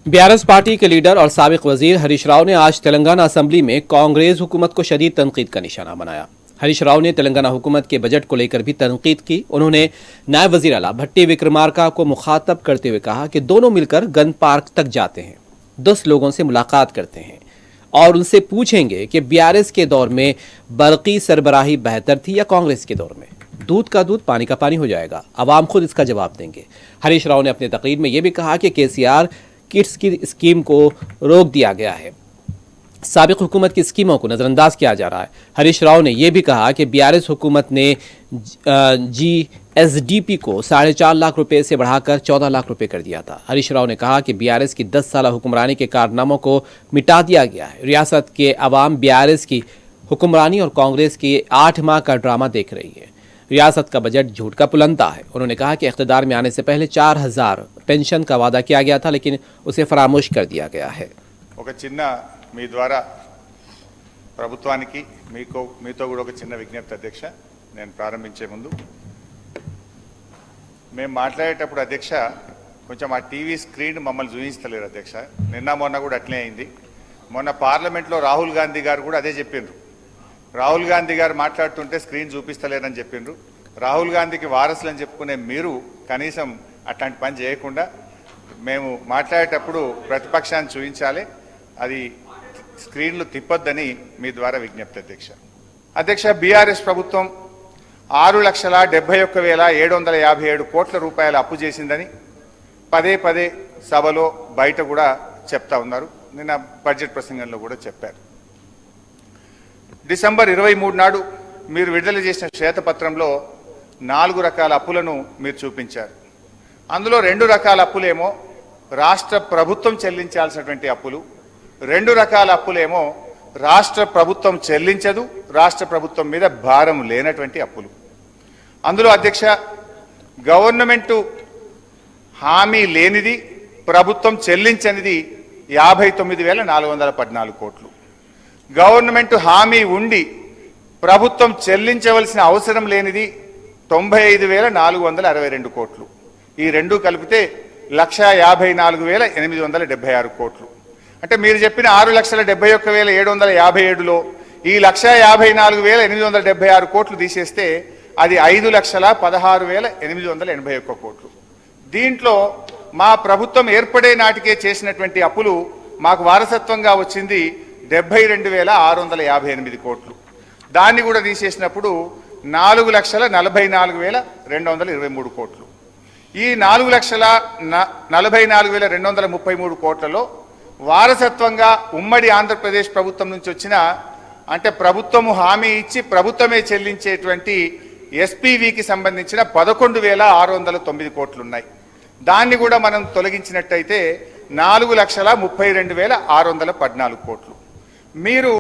BRS party के leader और साबिक वजीर हरीश राव ने आज तेलंगाना असेंबली में कांग्रेस हुकूमत को शदीद तनकीद का निशाना बनाया। हरीश राव ने तेलंगाना हुकूमत के बजट को लेकर भी तनकीद की। उन्होंने नायब वजीर आला भट्टी विक्रमार्का को मुखातब करते हुए कहा कि दोनों मिलकर गन पार्क तक जाते हैं, 10 लोगों से मुलाकात करते हैं और उनसे पूछेंगे कि बीआरएस के दौर में बरकी सरबराही बेहतर थी या कांग्रेस के दौर में। दूध का दूध पानी का पानी हो जाएगा, अवाम खुद इसका जवाब देंगे। हरीश राव ने अपने तकरीर में यह भी कहा कि केसीआर किट्स की स्कीम को रोक दिया गया है, साबिक हुकूमत की स्कीमों को नज़रअंदाज किया जा रहा है। हरीश राव ने यह भी कहा कि बीआरएस हुकूमत ने जीएसडीपी को 4.5 लाख रुपए से बढ़ाकर 14 लाख रुपए कर दिया था। हरीश राव ने कहा कि बीआरएस की 10 साल हुक्मरानी के कारनामों को मिटा दिया गया है। रियासत के अवाम बीआरएस की हुक्मरानी और कांग्रेस की 8 माह का ड्रामा देख रही है। रियासत का बजट झूठ का पुलंदा है। उन्होंने कहा कि इख्तिदार में आने से पहले 4000 पेंशन का वादा किया गया था, लेकिन उसे फरामोश कर दिया गया है। ఒక చిన్న మీ ద్వారా ప్రభుత్వానికి మీతో కూడా ఒక చిన్న విజ్ఞప్తి అధ్యక్ష, నేను ప్రారంభించే ముందు మేము మాట్లాడేటప్పుడు అధ్యక్ష కొంచెం ఆ టీవీ స్క్రీన్ మమ్మల్ని చూపించలేరు అధ్యక్ష. నిన్న మొన్న కూడా అట్లే అయింది. మొన్న పార్లమెంట్లో రాహుల్ గాంధీ గారు కూడా అదే చెప్పిండ్రు. రాహుల్ గాంధీ గారు మాట్లాడుతుంటే స్క్రీన్ చూపిస్తలేరని చెప్పిండ్రు. రాహుల్ గాంధీకి వారసులు అని చెప్పుకునే మీరు కనీసం అట్లాంటి పని చేయకుండా మేము మాట్లాడేటప్పుడు ప్రతిపక్షాన్ని చూపించాలి, అది స్క్రీన్లు తిప్పొద్దని మీ ద్వారా విజ్ఞప్తి అధ్యక్ష. అధ్యక్ష, బీఆర్ఎస్ ప్రభుత్వం 6,71,757 కోట్ల రూపాయల అప్పు చేసిందని పదే పదే సభలో బయట కూడా చెప్తా ఉన్నారు. నిన్న బడ్జెట్ ప్రసంగంలో కూడా చెప్పారు. డిసెంబర్ 23 నాడు మీరు విడుదల చేసిన శ్వేతపత్రంలో 4 రకాల అప్పులను మీరు చూపించారు. అందులో 2 రకాల అప్పులేమో రాష్ట్ర ప్రభుత్వం చెల్లించాల్సినటువంటి అప్పులు, 2 రకాల అప్పులేమో రాష్ట్ర ప్రభుత్వం చెల్లించదు, రాష్ట్ర ప్రభుత్వం మీద భారం లేనటువంటి అప్పులు. అందులో అధ్యక్ష, గవర్నమెంటు హామీ లేనిది, ప్రభుత్వం చెల్లించనిది 59,414 కోట్లు. గవర్నమెంట్ హామీ ఉండి ప్రభుత్వం చెల్లించవలసిన అవసరం లేనిది 95,462 కోట్లు. ఈ రెండు కలిపితే 1,54,876 కోట్లు. అంటే మీరు చెప్పిన 6,71,757లో ఈ 1,54,876 కోట్లు తీసేస్తే అది 5,16,881 కోట్లు. దీంట్లో మా ప్రభుత్వం ఏర్పడే నాటికే చేసినటువంటి అప్పులు మాకు వారసత్వంగా వచ్చింది 72,658 కోట్లు. దాన్ని కూడా తీసేసినప్పుడు 4,44,223 కోట్లు. ఈ 4,44,233 కోట్లలో వారసత్వంగా ఉమ్మడి ఆంధ్రప్రదేశ్ ప్రభుత్వం నుంచి వచ్చిన, అంటే ప్రభుత్వము హామీ ఇచ్చి ప్రభుత్వమే చెల్లించేటువంటి ఎస్పీవీకి సంబంధించిన 11,609 కోట్లు ఉన్నాయి. దాన్ని కూడా మనం తొలగించినట్టయితే 4,32,614 కోట్లు. మీరు